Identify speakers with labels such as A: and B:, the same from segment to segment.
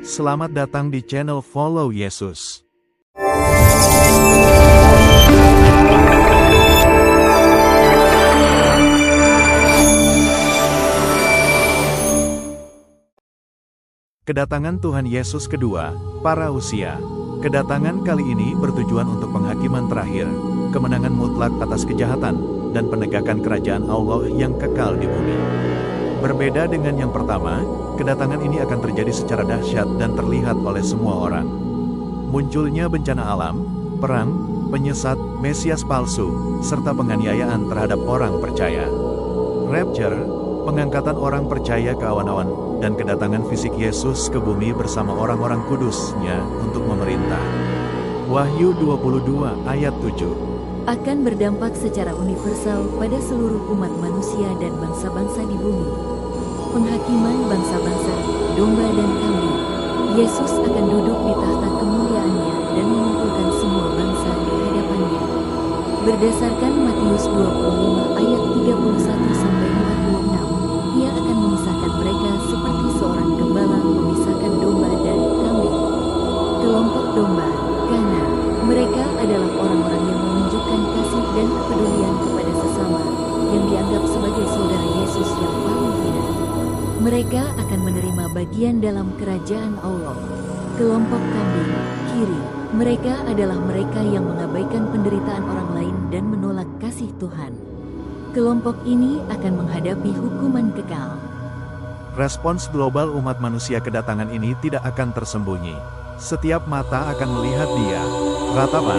A: Selamat datang di channel Follow Yesus. Kedatangan Tuhan Yesus kedua, parausia. Kedatangan kali ini bertujuan untuk penghakiman terakhir, kemenangan mutlak atas kejahatan, dan penegakan kerajaan Allah yang kekal di bumi. Berbeda dengan yang pertama, kedatangan ini akan terjadi secara dahsyat dan terlihat oleh semua orang. Munculnya bencana alam, perang, penyesat, Mesias palsu, serta penganiayaan terhadap orang percaya. Rapture, pengangkatan orang percaya ke awan-awan, dan kedatangan fisik Yesus ke bumi bersama orang-orang kudusnya untuk memerintah. Wahyu 22 ayat 7
B: akan berdampak secara universal pada seluruh umat manusia dan bangsa-bangsa di bumi. Penghakiman bangsa-bangsa, domba dan kambing. Yesus akan duduk di tahta kemuliaannya dan mengumpulkan semua bangsa di hadapannya. Berdasarkan Matius 25 ayat 31-46, Ia akan memisahkan mereka seperti seorang gembala memisahkan domba dari kambing. Kelompok domba, karena mereka adalah orang-orang yang menunjukkan kasih dan kepedulian kepada sesama, yang dianggap sebagai saudara Yesus yang paling hina. Mereka akan menerima bagian dalam kerajaan Allah. Kelompok kambing, kiri, mereka adalah mereka yang mengabaikan penderitaan orang lain dan menolak kasih Tuhan. Kelompok ini akan menghadapi hukuman kekal.
A: Respons global umat manusia kedatangan ini tidak akan tersembunyi. Setiap mata akan melihat Dia. Ratapan,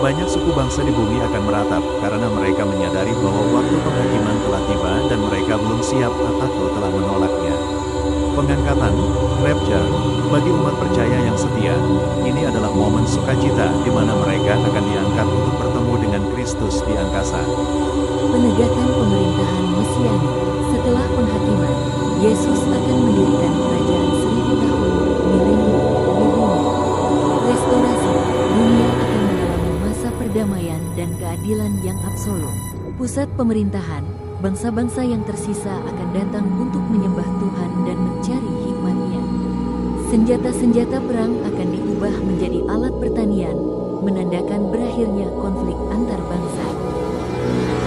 A: banyak suku bangsa di bumi akan meratap karena mereka menyadari bahwa waktu penghakiman telah tiba dan mereka belum siap atau telah menolaknya. Pengangkatan, rapture, bagi umat percaya yang setia, ini adalah momen sukacita di mana mereka akan diangkat untuk bertemu dengan Kristus di angkasa.
B: Penegakan pemerintahan Mesianik. Setelah penghakiman, Yesus akan mendirikan kerajaan 1000 tahun, milenium, di bumi. Restorasi, dunia akan mengalami masa perdamaian dan keadilan yang absolut. Pusat pemerintahan, bangsa-bangsa yang tersisa akan datang untuk menyembah Tuhan dan mencari hikmat-Nya. Senjata-senjata perang akan diubah menjadi alat pertanian, menandakan berakhirnya konflik antar bangsa.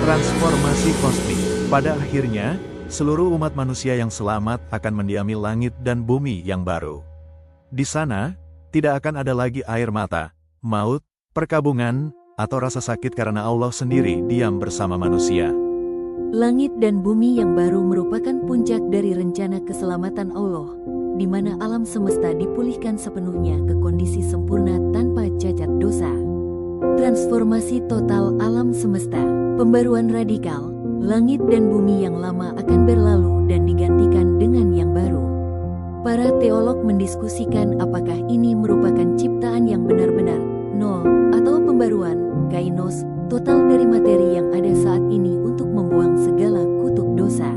A: Transformasi kosmik. Pada akhirnya, seluruh umat manusia yang selamat akan mendiami langit dan bumi yang baru. Di sana, tidak akan ada lagi air mata, maut, perkabungan, atau rasa sakit karena Allah sendiri diam bersama manusia.
B: Langit dan bumi yang baru merupakan puncak dari rencana keselamatan Allah, di mana alam semesta dipulihkan sepenuhnya ke kondisi sempurna tanpa cacat dosa. Transformasi total alam semesta, pembaruan radikal. Langit dan bumi yang lama akan berlalu dan digantikan dengan yang baru. Para teolog mendiskusikan apakah ini merupakan ciptaan yang benar-benar nol atau pembaruan kainos total dari materi yang ada saat ini untuk membuang segala kutuk dosa.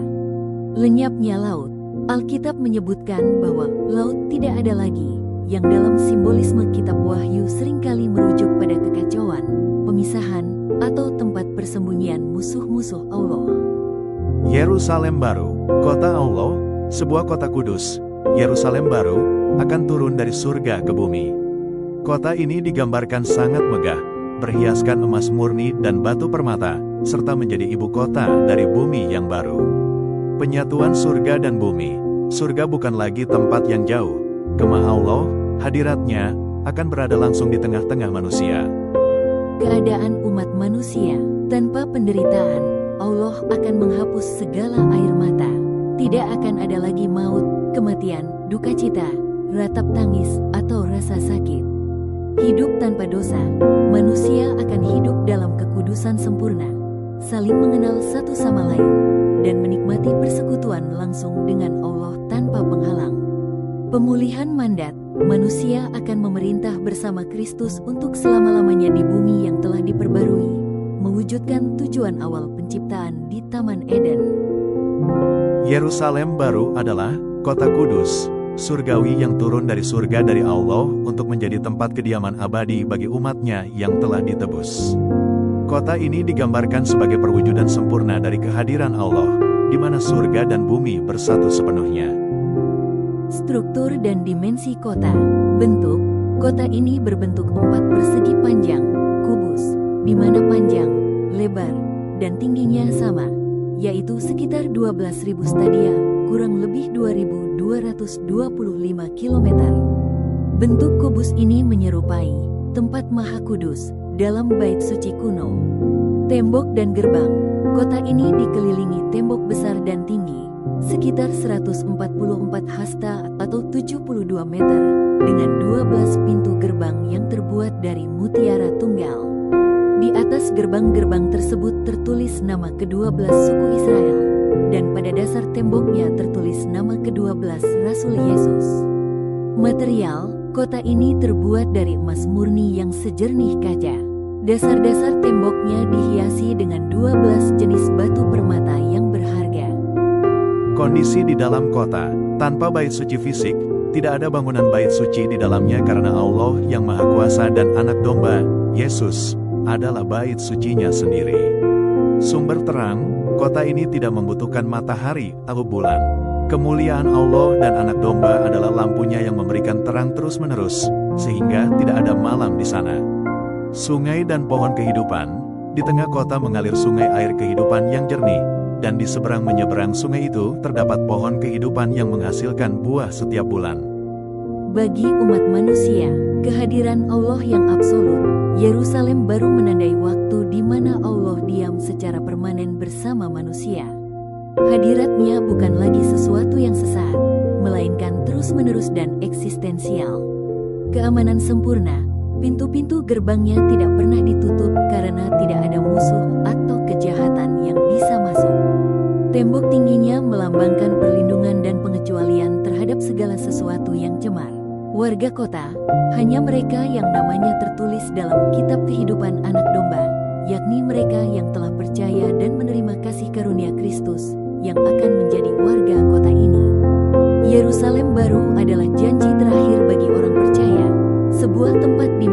B: Lenyapnya laut. Alkitab menyebutkan bahwa laut tidak ada lagi, yang dalam simbolisme kitab Wahyu seringkali merujuk pada kekacauan, pemisahan, atau tempat persembunyian musuh-musuh Allah.
A: Yerusalem baru, kota Allah, sebuah kota kudus, Yerusalem baru, akan turun dari surga ke bumi. Kota ini digambarkan sangat megah, berhiaskan emas murni dan batu permata, serta menjadi ibu kota dari bumi yang baru. Penyatuan surga dan bumi. Surga bukan lagi tempat yang jauh. Kemah Allah, hadirat-Nya, akan berada langsung di tengah-tengah manusia.
B: Keadaan umat manusia tanpa penderitaan, Allah akan menghapus segala air mata. Tidak akan ada lagi maut, kematian, duka cita, ratap tangis, atau rasa sakit. Hidup tanpa dosa, manusia akan hidup dalam kekudusan sempurna, saling mengenal satu sama lain, dan menikmati persekutuan langsung dengan Allah tanpa penghalang. Pemulihan mandat, manusia akan memerintah bersama Kristus untuk selama-lamanya di bumi yang telah diperbarui, mewujudkan tujuan awal penciptaan di Taman Eden.
A: Yerusalem baru adalah kota kudus, surgawi yang turun dari surga dari Allah untuk menjadi tempat kediaman abadi bagi umat-Nya yang telah ditebus. Kota ini digambarkan sebagai perwujudan sempurna dari kehadiran Allah, di mana surga dan bumi bersatu sepenuhnya.
B: Struktur dan dimensi kota. Bentuk kota ini berbentuk 4 persegi panjang, kubus, di mana panjang, lebar, dan tingginya sama, yaitu sekitar 12.000 stadia, kurang lebih 2.225 km. Bentuk kubus ini menyerupai tempat Maha Kudus dalam bait suci kuno. Tembok dan gerbang kota ini dikelilingi tembok besar dan tinggi, sekitar 144 hasta atau 72 meter, dengan 12 pintu gerbang yang terbuat dari mutiara tunggal. Di atas gerbang-gerbang tersebut tertulis nama ke-12 suku Israel, dan pada dasar temboknya tertulis nama ke-12 Rasul Yesus. Material kota ini terbuat dari emas murni yang sejernih kaca. Dasar-dasar temboknya dihiasi dengan 12 jenis batu permata yang berharga.
A: Kondisi di dalam kota, tanpa bait suci fisik, tidak ada bangunan bait suci di dalamnya karena Allah yang Maha Kuasa dan Anak Domba, Yesus, adalah bait sucinya sendiri. Sumber terang, kota ini tidak membutuhkan matahari atau bulan. Kemuliaan Allah dan Anak Domba adalah lampunya yang memberikan terang terus-menerus, sehingga tidak ada malam di sana. Sungai dan pohon kehidupan, di tengah kota mengalir sungai air kehidupan yang jernih, dan di seberang-menyeberang sungai itu terdapat pohon kehidupan yang menghasilkan buah setiap bulan.
B: Bagi umat manusia, kehadiran Allah yang absolut, Yerusalem baru menandai waktu di mana Allah diam secara permanen bersama manusia. Hadiratnya bukan lagi sesuatu yang sesaat, melainkan terus-menerus dan eksistensial. Keamanan sempurna, pintu-pintu gerbangnya tidak pernah ditutup karena tidak ada musuh atau kejahatan yang bisa masuk. Tembok tingginya melambangkan perlindungan dan pengecualian terhadap segala sesuatu yang cemar. Warga kota, hanya mereka yang namanya tertulis dalam kitab kehidupan Anak Domba, yakni mereka yang telah percaya dan menerima kasih karunia Kristus, yang akan menjadi warga kota ini. Yerusalem baru adalah janji terakhir bagi orang percaya, sebuah tempat di